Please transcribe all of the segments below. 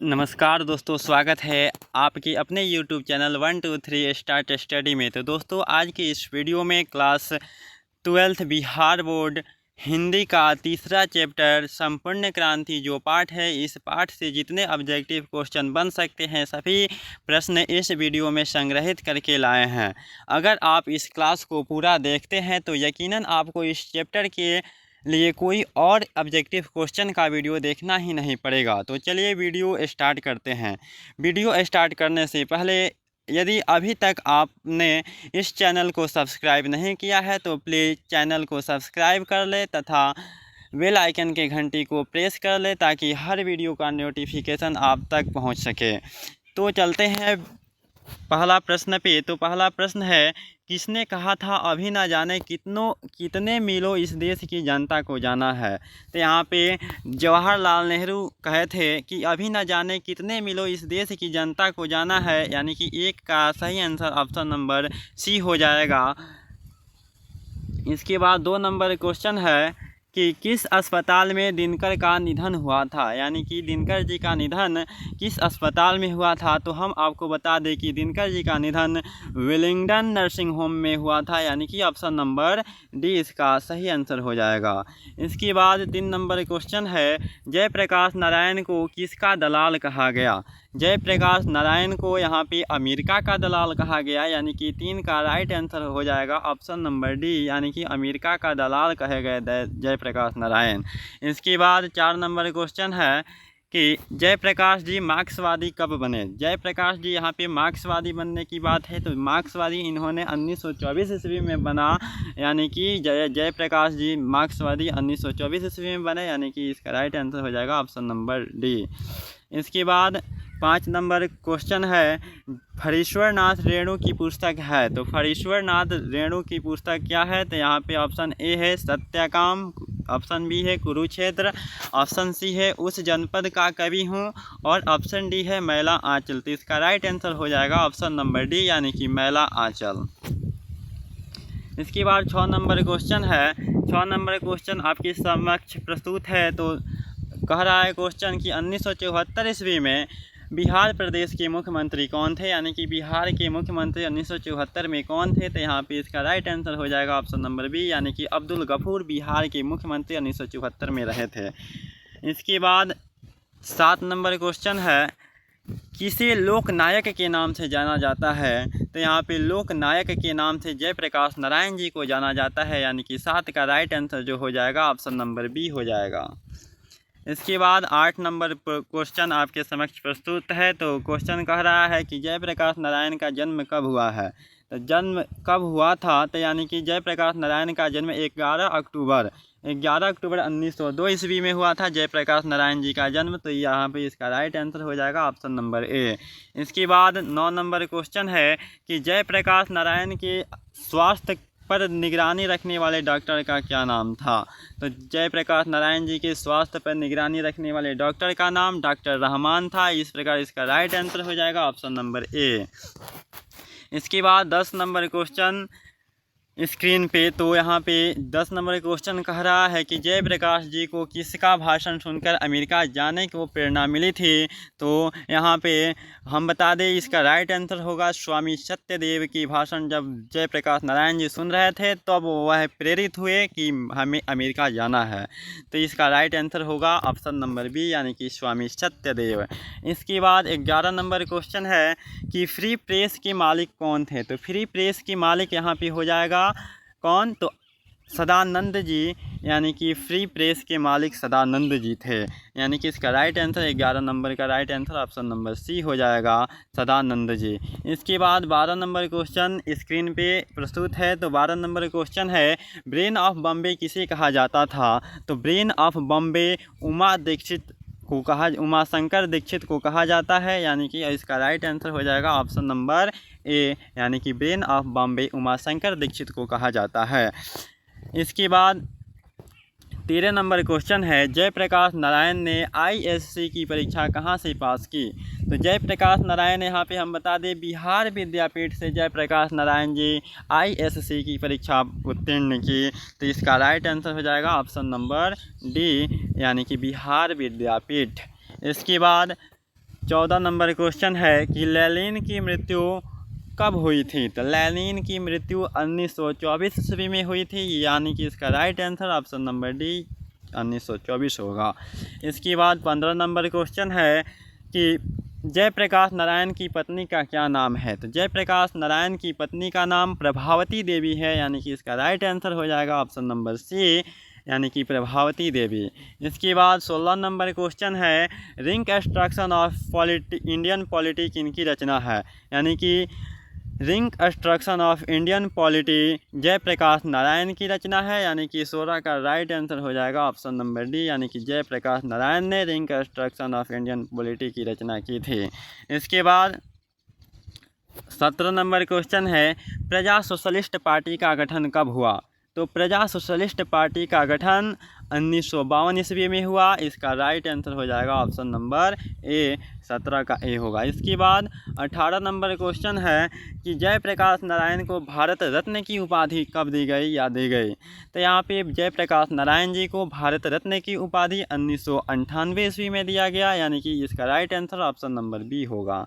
नमस्कार दोस्तों, स्वागत है आपके अपने YouTube चैनल 1 2 3 स्टार्ट स्टडी में। तो दोस्तों, आज की इस वीडियो में class 12th Bihar board Hindi का तीसरा चैप्टर संपूर्ण क्रांति जो पाठ है, इस पाठ से जितने ऑब्जेक्टिव क्वेश्चन बन सकते हैं सभी प्रश्न इस वीडियो में संग्रहित करके लाए हैं। अगर आप इस क्लास को पूरा देखते हैं तो यकीनन आपको इस चैप्टर के लिए कोई और ऑब्जेक्टिव क्वेश्चन का वीडियो देखना ही नहीं पड़ेगा। तो चलिए वीडियो स्टार्ट करते हैं। वीडियो स्टार्ट करने से पहले यदि अभी तक आपने इस चैनल को सब्सक्राइब नहीं किया है तो प्लीज़ चैनल को सब्सक्राइब कर ले तथा बेल आइकन के घंटी को प्रेस कर ले ताकि हर वीडियो का नोटिफिकेशन आप तक पहुंच सके। तो चलते हैं पहला प्रश्न पे। तो पहला प्रश्न है, किसने कहा था अभी ना जाने कितने मीलों इस देश की जनता को जाना है। तो यहाँ पे जवाहरलाल नेहरू कहे थे कि अभी ना जाने कितने मीलों इस देश की जनता को जाना है, यानी कि एक का सही आंसर ऑप्शन नंबर सी हो जाएगा। इसके बाद 2 नंबर क्वेश्चन है कि किस अस्पताल में दिनकर का निधन हुआ था, यानी कि दिनकर जी का निधन किस अस्पताल में हुआ था। तो हम आपको बता दें कि दिनकर जी का निधन वेलिंगटन नर्सिंग होम में हुआ था, यानी कि ऑप्शन नंबर डी इसका सही आंसर हो जाएगा। इसके बाद 3 नंबर क्वेश्चन है, जयप्रकाश नारायण को किसका दलाल कहा गया। जयप्रकाश नारायण को यहाँ पे अमेरिका का दलाल कहा गया, यानी कि 3 का राइट आंसर हो जाएगा ऑप्शन नंबर डी, यानी कि अमेरिका का दलाल कहे गए जयप्रकाश नारायण। इसके बाद 4 नंबर क्वेश्चन है कि जयप्रकाश जी मार्क्सवादी कब बने। जयप्रकाश जी यहाँ पे मार्क्सवादी बनने की बात है तो मार्क्सवादी इन्होंने 1924 ईस्वी में बना, यानी कि जयप्रकाश जी मार्क्सवादी 1924 ईस्वी में बने, यानी कि इसका राइट आंसर हो जाएगा ऑप्शन नंबर डी। इसके बाद 5 नंबर क्वेश्चन है, फरीश्वर नाथ रेणु की पुस्तक है। तो फरीश्वर नाथ रेणु की पुस्तक क्या है। तो यहाँ पे ऑप्शन ए है सत्याकाम, ऑप्शन बी है कुरुक्षेत्र, ऑप्शन सी है उस जनपद का कवि हूँ और ऑप्शन डी है मैला आंचल। तो इसका राइट आंसर हो जाएगा ऑप्शन नंबर डी, यानी कि मैला आंचल। इसके बाद 6 नंबर क्वेश्चन है। 6 नंबर क्वेश्चन आपके समक्ष प्रस्तुत है। तो कह रहा है क्वेश्चन कि 1974 ईस्वी में बिहार प्रदेश के मुख्यमंत्री कौन थे, यानी कि बिहार के मुख्यमंत्री 1974 में कौन थे। तो यहाँ पे इसका राइट आंसर हो जाएगा ऑप्शन नंबर बी, यानी कि अब्दुल गफूर बिहार के मुख्यमंत्री 1974 में रहे थे। इसके बाद 7 नंबर क्वेश्चन है, किसे लोकनायक के नाम से जाना जाता है। तो यहाँ पे लोकनायक के नाम से जयप्रकाश नारायण जी को जाना जाता है, यानी कि 7 का राइट आंसर जो हो जाएगा ऑप्शन नंबर बी हो जाएगा। इसके बाद 8 नंबर क्वेश्चन आपके समक्ष प्रस्तुत है। तो क्वेश्चन कह रहा है कि जयप्रकाश नारायण का जन्म कब हुआ है। तो जन्म कब हुआ था। तो यानी कि जयप्रकाश नारायण का जन्म 11 अक्टूबर 1902 ईस्वी में हुआ था जयप्रकाश नारायण जी का जन्म। तो यहाँ पे इसका राइट आंसर हो जाएगा ऑप्शन नंबर ए। इसके बाद 9 नंबर क्वेश्चन है कि जयप्रकाश नारायण के स्वास्थ्य पर निगरानी रखने वाले डॉक्टर का क्या नाम था। तो जयप्रकाश नारायण जी के स्वास्थ्य पर निगरानी रखने वाले डॉक्टर का नाम डॉक्टर रहमान था। इस प्रकार इसका राइट आंसर हो जाएगा ऑप्शन नंबर ए। इसके बाद 10 नंबर क्वेश्चन स्क्रीन पे। तो यहाँ पे 10 नंबर क्वेश्चन कह रहा है कि जयप्रकाश जी को किसका भाषण सुनकर अमेरिका जाने को प्रेरणा मिली थी। तो यहाँ पे हम बता दें इसका राइट आंसर होगा स्वामी सत्यदेव की भाषण। जब जयप्रकाश नारायण जी सुन रहे थे तब तो वह प्रेरित हुए कि हमें अमेरिका जाना है। तो इसका राइट आंसर होगा ऑप्शन नंबर बी, यानी कि स्वामी सत्यदेव। इसके बाद 11 नंबर क्वेश्चन है कि फ्री प्रेस के मालिक कौन थे। तो फ्री प्रेस के मालिक यहाँ पे हो जाएगा कौन। तो सदानंद जी, यानी कि फ्री प्रेस के मालिक सदानंद जी थे, यानी कि इसका राइट आंसर 11 नंबर का right answer option number C हो जाएगा सदानंद जी। इसके बाद 12 नंबर क्वेश्चन स्क्रीन पे प्रस्तुत है। तो 12 नंबर क्वेश्चन है, ब्रेन ऑफ बॉम्बे किसे कहा जाता था। तो ब्रेन ऑफ बॉम्बे उमाशंकर दीक्षित को कहा जाता है, यानी कि इसका राइट आंसर हो जाएगा ऑप्शन नंबर ए, यानी कि ब्रेन ऑफ बॉम्बे उमाशंकर दीक्षित को कहा जाता है। इसके बाद 13 नंबर क्वेश्चन है, जयप्रकाश नारायण ने आईएससी की परीक्षा कहाँ से पास की। तो जयप्रकाश नारायण यहाँ पे हम बता दें बिहार विद्यापीठ से जयप्रकाश नारायण जी आईएससी की परीक्षा उत्तीर्ण की। तो इसका राइट आंसर हो जाएगा ऑप्शन नंबर डी, यानी कि बिहार विद्यापीठ। इसके बाद 14 नंबर क्वेश्चन है कि लेनिन की मृत्यु कब हुई थी? तो लेनिन की मृत्यु 1924 ईस्वी में हुई थी, यानी कि इसका right answer option number D 1924 होगा। इसके बाद 15 नंबर क्वेश्चन है कि जयप्रकाश नारायण की पत्नी का क्या नाम है? तो जयप्रकाश नारायण की पत्नी का नाम प्रभावती देवी है, यानी कि इसका राइट आंसर हो जाएगा ऑप्शन नंबर सी, यानी कि प्रभावती देवी। इसके बाद 16 नंबर क्वेश्चन है reconstruction of Indian polity किनकी रचना है? यानी कि reconstruction of Indian polity Jayaprakash Narayan की रचना है, यानी कि 16 का राइट आंसर हो जाएगा ऑप्शन नंबर डी, यानी कि जयप्रकाश नारायण ने ring extraction of Indian polity की रचना की थी। इसके बाद 17 नंबर क्वेश्चन है प्रजा सोशलिस्ट पार्टी का गठन कब हुआ? तो प्रजा सोशलिस्ट पार्टी का गठन 1952 ईस्वी में हुआ। इसका राइट आंसर हो जाएगा ऑप्शन नंबर ए, 17 का ए होगा। इसके बाद 18 नंबर क्वेश्चन है कि जयप्रकाश नारायण को भारत रत्न की उपाधि कब दी गई या दी गई? तो यहाँ पे जयप्रकाश नारायण जी को भारत रत्न की उपाधि 1998 ईस्वी में दिया गया, यानी कि इसका right answer option number B होगा।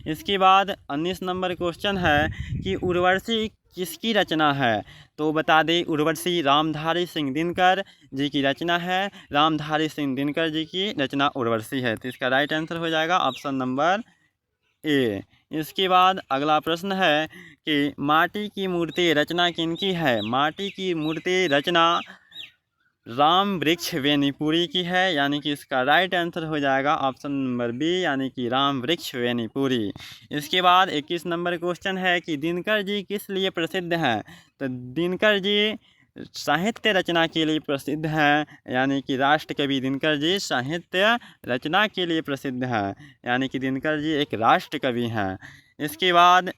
इसके बाद 19 नंबर क्वेश्चन है कि उर्वशी किसकी रचना है? तो बता दें उर्वशी रामधारी सिंह दिनकर जी की रचना है। रामधारी सिंह दिनकर जी की रचना उर्वशी है, तो इसका राइट आंसर हो जाएगा ऑप्शन नंबर ए। इसके बाद अगला प्रश्न है कि माटी की मूर्ति रचना किनकी है? माटी की मूर्ति रचना राम वृक्ष वेनीपुरी की है, यानी कि इसका राइट आंसर हो जाएगा ऑप्शन नंबर बी, यानी कि राम वृक्ष वेनीपुरी। इसके बाद 21 नंबर क्वेश्चन है कि दिनकर जी किस लिए प्रसिद्ध हैं? तो दिनकर जी साहित्य रचना के लिए प्रसिद्ध हैं, यानी कि राष्ट्र कवि दिनकर जी साहित्य रचना के लिए प्रसिद्ध हैं, यानी कि दिनकर जी एक राष्ट्र कवि हैं। इसके बाद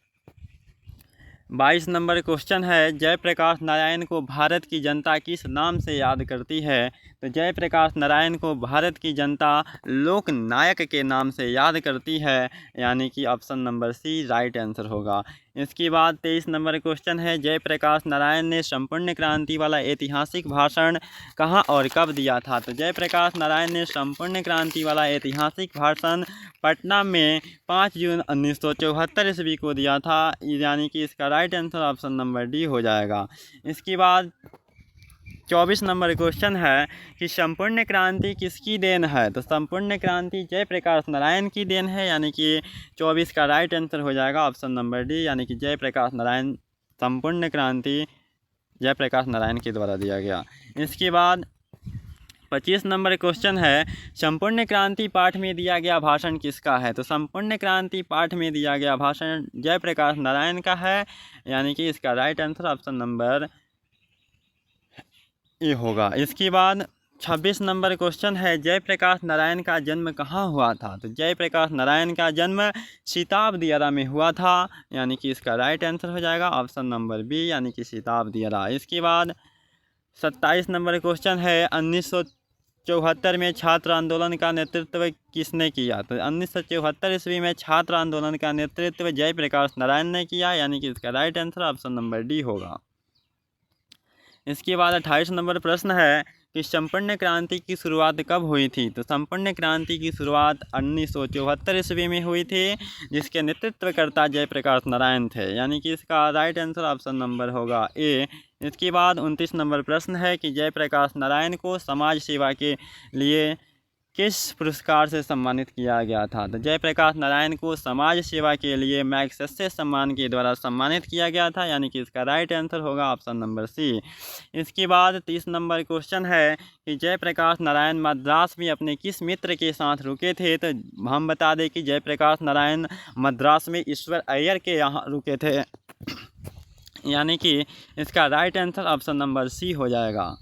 22 नंबर क्वेश्चन है जयप्रकाश नारायण को भारत की जनता किस नाम से याद करती है? तो जयप्रकाश नारायण को भारत की जनता लोक नायक के नाम से याद करती है, यानी कि option number C right answer होगा। इसके बाद 23 नंबर क्वेश्चन है जयप्रकाश नारायण ने संपूर्ण क्रांति वाला ऐतिहासिक भाषण कहाँ और कब दिया था? तो जयप्रकाश नारायण ने संपूर्ण क्रांति वाला ऐतिहासिक भाषण पटना में 5 जून 1974 ईस्वी को दिया था, यानी कि इसका right answer option number D हो जाएगा। इसके बाद 24 नंबर क्वेश्चन है कि संपूर्ण क्रांति किसकी देन है? तो संपूर्ण क्रांति जयप्रकाश नारायण की देन है, यानी कि 24 का राइट आंसर हो जाएगा ऑप्शन नंबर डी, यानी कि जयप्रकाश नारायण संपूर्ण क्रांति जयप्रकाश नारायण के द्वारा दिया गया। इसके बाद 25 नंबर क्वेश्चन है संपूर्ण क्रांति पाठ में दिया गया भाषण किसका है? तो संपूर्ण क्रांति पाठ में दिया गया भाषण जयप्रकाश नारायण का है, यानी कि इसका right answer option number A होगा। इसके बाद 26 नंबर क्वेश्चन है जयप्रकाश नारायण का जन्म कहाँ हुआ था? तो जयप्रकाश नारायण का जन्म सीताब दियारा में हुआ था, यानी कि इसका राइट आंसर हो जाएगा ऑप्शन नंबर बी, यानी कि सीताब दियारा। इसके बाद 27 नंबर क्वेश्चन है 1974 में छात्र आंदोलन का नेतृत्व किसने किया? तो 1974 ईस्वी में छात्र आंदोलन का नेतृत्व जयप्रकाश नारायण ने किया, यानी कि इसका right answer option number D होगा। इसके बाद 28 नंबर प्रश्न है कि संपूर्ण क्रांति की शुरुआत कब हुई थी? तो संपूर्ण क्रांति की शुरुआत 1974 ईस्वी में हुई थी, जिसके नेतृत्वकर्ता जयप्रकाश नारायण थे, यानी कि इसका राइट आंसर ऑप्शन नंबर होगा ए। इसके बाद 29 नंबर प्रश्न है कि जयप्रकाश नारायण को समाज सेवा के लिए किस पुरस्कार से सम्मानित किया गया था? तो जयप्रकाश नारायण को समाज सेवा के लिए मैग्सेसे सम्मान के द्वारा सम्मानित किया गया था, यानी कि इसका राइट आंसर होगा ऑप्शन नंबर सी। इसके बाद 30 नंबर क्वेश्चन है कि जयप्रकाश नारायण मद्रास में अपने किस मित्र के साथ रुके थे? तो हम बता दें कि जयप्रकाश नारायण मद्रास में ईश्वर अय्यर के यहाँ रुके थे, यानी कि इसका right answer option number C हो जाएगा।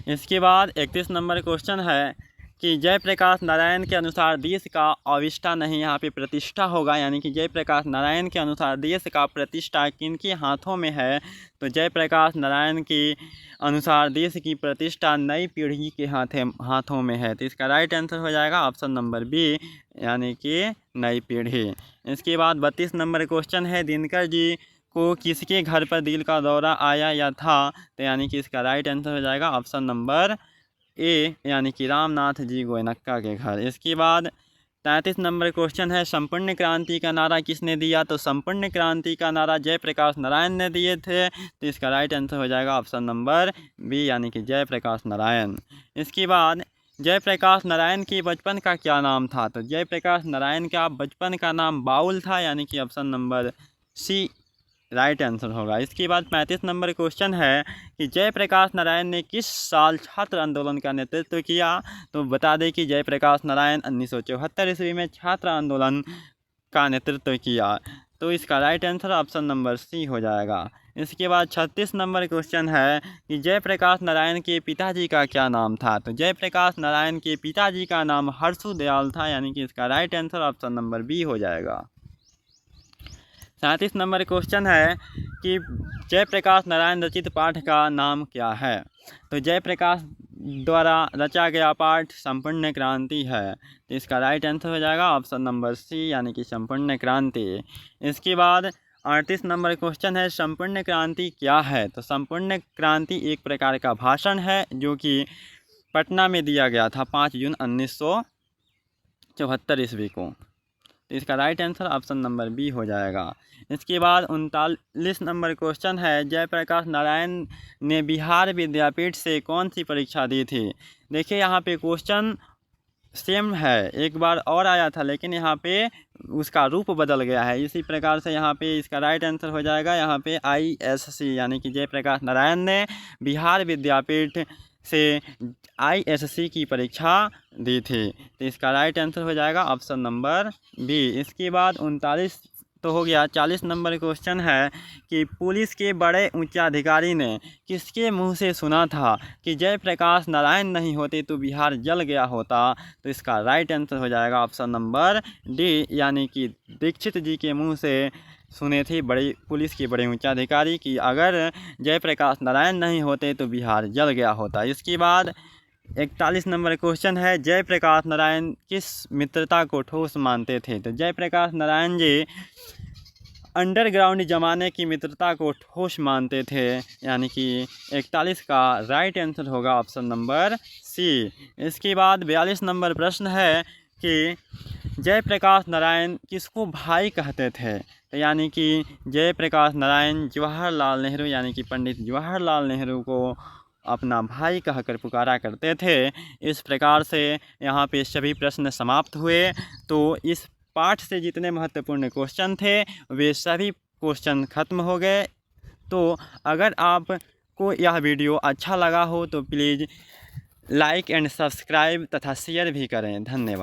इसके बाद 31 नंबर क्वेश्चन है कि जयप्रकाश नारायण के अनुसार देश का अविष्टा नहीं, यहाँ पे प्रतिष्ठा होगा, यानी कि जयप्रकाश नारायण के अनुसार देश का प्रतिष्ठा किनके हाथों में है? तो जयप्रकाश नारायण के अनुसार देश की प्रतिष्ठा नई पीढ़ी के हाथों में है, तो इसका राइट आंसर हो जाएगा ऑप्शन नंबर बी, यानी कि नई पीढ़ी। इसके बाद 32 नंबर क्वेश्चन है दिनकर जी को किसके घर पर दिल का दौरा आया या था? तो यानी कि इसका राइट आंसर हो जाएगा ऑप्शन नंबर ए यानी कि रामनाथ जी गोयनक्का के घर। इसके बाद 33 नंबर क्वेश्चन है, संपूर्ण क्रांति का नारा किसने दिया? तो संपूर्ण क्रांति का नारा जयप्रकाश नारायण ने दिए थे। तो इसका राइट आंसर हो जाएगा ऑप्शन नंबर बी यानी कि जयप्रकाश नारायण। इसके बाद जयप्रकाश नारायण के बचपन का क्या नाम था? तो जयप्रकाश नारायण का बचपन का नाम बाउल था यानी कि option number C right answer होगा। इसके बाद 35 नंबर क्वेश्चन है कि जयप्रकाश नारायण ने किस साल छात्र आंदोलन का नेतृत्व किया? तो बता दें कि जयप्रकाश नारायण 1974 ईस्वी में छात्र आंदोलन का नेतृत्व किया। तो इसका right answer option number C हो जाएगा। इसके बाद 36 नंबर क्वेश्चन है कि जयप्रकाश नारायण के पिताजी का क्या नाम था? तो जयप्रकाश नारायण के पिताजी का नाम हर्षु दयाल था यानी कि इसका right answer option number B हो जाएगा। 37 नंबर क्वेश्चन है कि जयप्रकाश नारायण रचित पाठ का नाम क्या है? तो जयप्रकाश द्वारा रचा गया पाठ संपूर्ण क्रांति है। तो इसका राइट आंसर हो जाएगा ऑप्शन नंबर सी यानी कि संपूर्ण क्रांति। इसके बाद 38 नंबर क्वेश्चन है, संपूर्ण क्रांति क्या है? तो संपूर्ण क्रांति एक प्रकार का भाषण है जो कि पटना में दिया गया था 5 जून 1974 ईस्वी को। तो इसका right answer option number B हो जाएगा। इसके बाद 39 नंबर क्वेश्चन है, जयप्रकाश नारायण ने बिहार विद्यापीठ से कौन सी परीक्षा दी थी? देखिए यहाँ पे क्वेश्चन सेम है, एक बार और आया था लेकिन यहाँ पे उसका रूप बदल गया है। इसी प्रकार से यहाँ पे इसका राइट आंसर हो जाएगा यहाँ पे ISC यानी कि जयप्रकाश नारायण ने बिहार विद्यापीठ से ISC की परीक्षा दी थी। तो इसका राइट आंसर हो जाएगा ऑप्शन नंबर बी। इसके बाद 39 तो हो गया। 40 नंबर क्वेश्चन है कि पुलिस के बड़े उच्चाधिकारी ने किसके मुंह से सुना था कि जयप्रकाश नारायण नहीं होते तो बिहार जल गया होता? तो इसका राइट आंसर हो जाएगा ऑप्शन नंबर डी यानी कि दीक्षित जी के मुंह से सुने थे बड़े पुलिस के बड़े उच्चाधिकारी कि अगर जयप्रकाश नारायण नहीं होते तो बिहार जल गया होता। इसके बाद 41 नंबर क्वेश्चन है, जयप्रकाश नारायण किस मित्रता को ठोस मानते थे? तो जयप्रकाश नारायण जी अंडरग्राउंड जमाने की मित्रता को ठोस मानते थे यानी कि 41 का राइट आंसर होगा ऑप्शन नंबर सी। इसके बाद 42 नंबर प्रश्न है कि जयप्रकाश नारायण किसको भाई कहते थे? तो यानी कि जयप्रकाश नारायण जवाहरलाल नेहरू यानी कि पंडित जवाहरलाल नेहरू को अपना भाई कहकर पुकारा करते थे। इस प्रकार से यहाँ पे सभी प्रश्न समाप्त हुए। तो इस पाठ से जितने महत्वपूर्ण क्वेश्चन थे वे सभी क्वेश्चन खत्म हो गए। तो अगर आपको यह वीडियो अच्छा लगा हो तो प्लीज़ लाइक एंड सब्सक्राइब तथा शेयर भी करें। धन्यवाद।